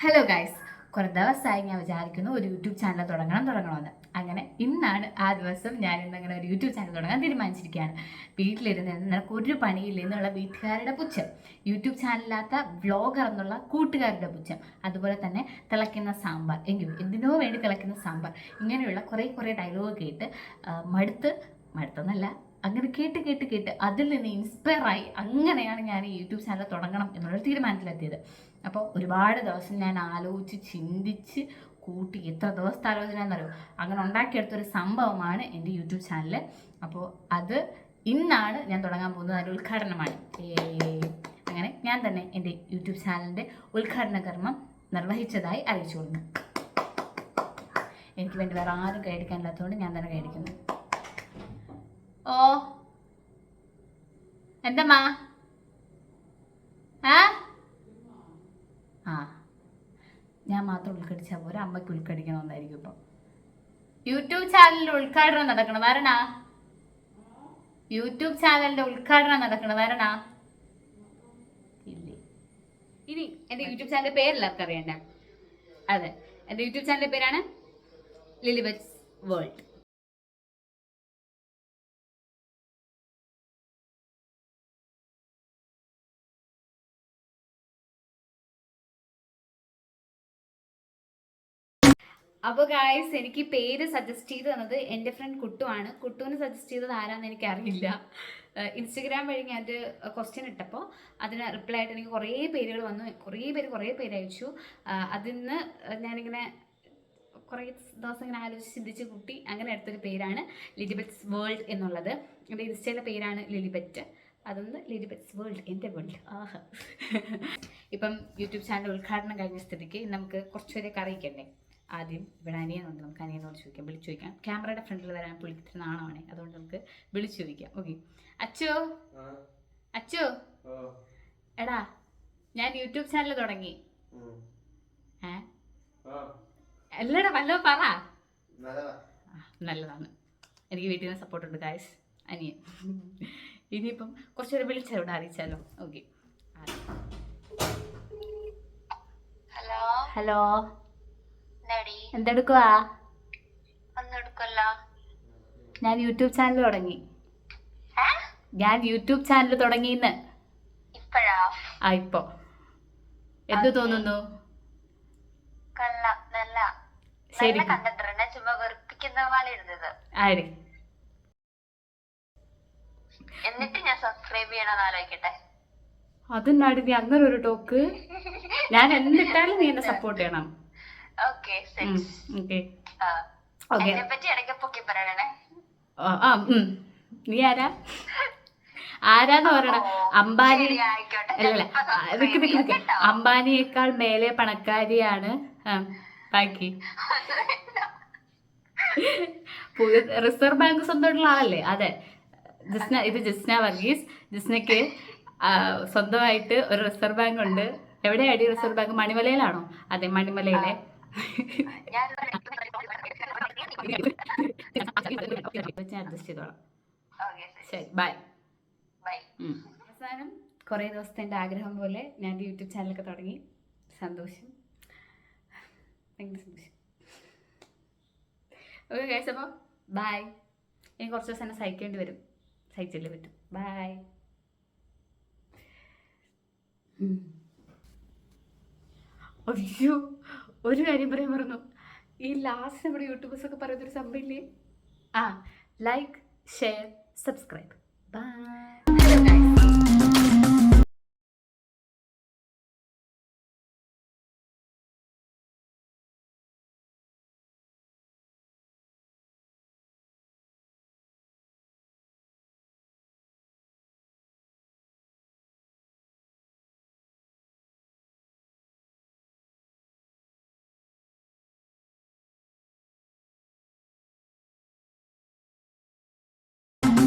Hello guys, കുറേ ദിവസമായി ഞാൻ വിചാരിക്കുന്നു ഒരു യൂട്യൂബ് ചാനൽ തുടങ്ങണമെന്ന്. അങ്ങനെ ഇന്നാണ് ആ ദിവസം. ഞാൻ ഇന്നങ്ങനെ ഒരു യൂട്യൂബ് ചാനൽ തുടങ്ങാൻ തീരുമാനിച്ചിരിക്കുകയാണ്. വീട്ടിലിരുന്ന് നിനക്ക് ഒരു പണിയില്ല എന്നുള്ള വീട്ടുകാരുടെ പുച്ഛം, യൂട്യൂബ് ചാനലില്ലാത്ത വ്ളോഗർ എന്നുള്ള കൂട്ടുകാരുടെ പുച്ഛം, അതുപോലെ തന്നെ തിളയ്ക്കുന്ന സാമ്പാർ, എങ്കിലും എന്തിനോ വേണ്ടി തിളയ്ക്കുന്ന സാമ്പാർ, ഇങ്ങനെയുള്ള കുറേ ഡയലോഗ് കേട്ട് മടുത്തെന്നല്ല, അങ്ങനെ കേട്ട് അതിൽ നിന്ന് ഇൻസ്പയറായി അങ്ങനെയാണ് ഞാൻ ഈ യൂട്യൂബ് ചാനൽ തുടങ്ങണം എന്നുള്ളൊരു തീരുമാനത്തിലെത്തിയത്. അപ്പോൾ ഒരുപാട് ദിവസം ഞാൻ ആലോചിച്ച് ചിന്തിച്ച് കൂട്ടി, എത്ര ദിവസത്തെ ആലോചന എന്നറിയോ, അങ്ങനെ ഉണ്ടാക്കിയെടുത്തൊരു സംഭവമാണ് എൻ്റെ യൂട്യൂബ് ചാനൽ. അപ്പോൾ അത് ഇന്നാണ് ഞാൻ തുടങ്ങാൻ പോകുന്നത്. അതിൻ്റെ ഉദ്ഘാടനമാണ്. അങ്ങനെ ഞാൻ തന്നെ എൻ്റെ യൂട്യൂബ് ചാനലിൻ്റെ ഉദ്ഘാടന കർമ്മം നിർവഹിച്ചതായി അറിയിച്ചു കൊടുക്കുന്നു. എനിക്ക് വേണ്ടി വേറെ ആരും കൈയടിക്കാനില്ലാത്തതുകൊണ്ട് ഞാൻ തന്നെ കൈയടിക്കുന്നു. ഓ എന്തമ്മാ? ഞാൻ മാത്രം ഉൾക്കടിച്ചാൽ പോരാ, അമ്മയ്ക്ക് ഉൾക്കടിക്കണമെന്നായിരിക്കും. ഇപ്പം യൂട്യൂബ് ചാനലിൻ്റെ ഉദ്ഘാടനം നടക്കണം, വരണാ? യൂട്യൂബ് ചാനലിൻ്റെ ഉദ്ഘാടനം നടക്കണം, വരണാ? ഇല്ലേ? ഇനി എൻ്റെ യൂട്യൂബ് ചാനലിൻ്റെ പേരെല്ലാവർക്കും അറിയണ്ടേ? അതെ, എൻ്റെ യൂട്യൂബ് ചാനലിൻ്റെ പേരാണ് ലിലിബറ്റ്സ് വേൾഡ്. അപ്പോൾ ഗായ്സ്, എനിക്ക് പേര് സജസ്റ്റ് ചെയ്ത് തന്നത് എൻ്റെ ഫ്രണ്ട് കുട്ടുവാണ്. കുട്ടുവിന് സജസ്റ്റ് ചെയ്തത് ആരാന്ന് എനിക്കറിയില്ല. ഇൻസ്റ്റഗ്രാം വഴി ഞാനൊരു ക്വസ്റ്റ്യൻ ഇട്ടപ്പോൾ അതിന് റിപ്ലൈ ആയിട്ട് എനിക്ക് കുറേ പേരുകൾ വന്നു. കുറേ പേര് അയച്ചു. അതിൽ നിന്ന് ഞാനിങ്ങനെ കുറേ ദിവസം ഇങ്ങനെ ആലോചിച്ച് ചിന്തിച്ച് കൂട്ടി അങ്ങനെ എടുത്തൊരു പേരാണ് ലിലിബറ്റ്സ് വേൾഡ് എന്നുള്ളത്. എൻ്റെ ഇൻസ്റ്റയിലെ പേരാണ് ലിലിബറ്റ്. അതൊന്ന് ലിലിബറ്റ്സ് വേൾഡ്, എൻ്റെ വേൾഡ്. ആഹ് ഇപ്പം യൂട്യൂബ് ചാനൽ ഉദ്ഘാടനം കഴിഞ്ഞ സ്ഥിതിക്ക് നമുക്ക് കുറച്ചുപേരെ അറിയിക്കണ്ടേ. ആദ്യം ഇവിടെ അനിയനുണ്ട്, നമുക്ക് അനിയനോട് വിളിച്ചു ചോദിക്കാം. ക്യാമറയുടെ ഫ്രണ്ടിൽ വരാൻ പുള്ളിക്ക് ഇത്ര നാണമാണ്, അതുകൊണ്ട് നമുക്ക് വിളിച്ചു ചോദിക്കാം. ഓക്കെ, അച്ചോ എടാ, ഞാൻ യൂട്യൂബ് ചാനൽ തുടങ്ങി. അല്ലടാ, വല്ലോ പറ. നല്ലതാണ്, എനിക്ക് വീട്ടിൽ നിന്ന് സപ്പോർട്ടുണ്ട് ഗായ്സ്. അനിയൻ ഇനിയിപ്പം കുറച്ചുപേരെ വിളിച്ചാൽ ഇവിടെ അറിയിച്ചാലോ? ഓക്കെ, ഹലോ, എന്തെടുക്കുവാ? ഞാൻ യൂട്യൂബ് ചാനൽ തുടങ്ങി. ഇന്ന്. ഇപ്പൊ എന്ത് തോന്നുന്നു? ശരി, ആര്? എന്നിട്ട് ഞാൻ സബ്സ്ക്രൈബ് ചെയ്യണമെന്ന് ആലോചിക്കട്ടെ. അതെന്നാടി നീ അങ്ങനെ ഒരു ടോക്ക്? ഞാൻ എന്നിട്ടാലും നീ എന്നെ സപ്പോർട്ട് ചെയ്യണം. നീ ആരാന്ന് പറയണ? അംബാനി അല്ലല്ല, അംബാനിയേക്കാൾ മേലെ പണക്കാരിയാണ്. ബാക്കി റിസർവ് ബാങ്ക് സ്വന്തമായിട്ടുള്ള ആളല്ലേ? അതെ, ജിസ്ന വർഗീസ്. ജിസ്നയ്ക്ക് സ്വന്തമായിട്ട് ഒരു റിസർവ് ബാങ്ക് ഉണ്ട്. എവിടെയാടി റിസർവ് ബാങ്ക്? മണിമലയിലാണോ? അതെ, മണിമലയിലെ. അഡ്ജസ്റ്റ് ചെയ്തോളാം. ശരി, ബൈ. അവസാനം കുറേ ദിവസത്തെ എൻ്റെ ആഗ്രഹം പോലെ ഞാൻ യൂട്യൂബ് ചാനലൊക്കെ തുടങ്ങി. സന്തോഷം, ഭയങ്കര സന്തോഷം. ഓക്കെ ഗൈസ്, അപ്പോൾ ബൈ. ഇനി കുറച്ച് ദിവസം എന്നെ സഹിക്കേണ്ടി വരും, സഹിച്ചല്ലേ പറ്റും. ബൈ. അയ്യോ, ഒരു കാര്യം പറയാൻ മറന്നു. ഈ ലാസ്റ്റ് നമ്മുടെ യൂട്യൂബേഴ്സൊക്കെ പറയുന്നൊരു സംഭവമില്ലേ? Like, share, subscribe. ബൈ.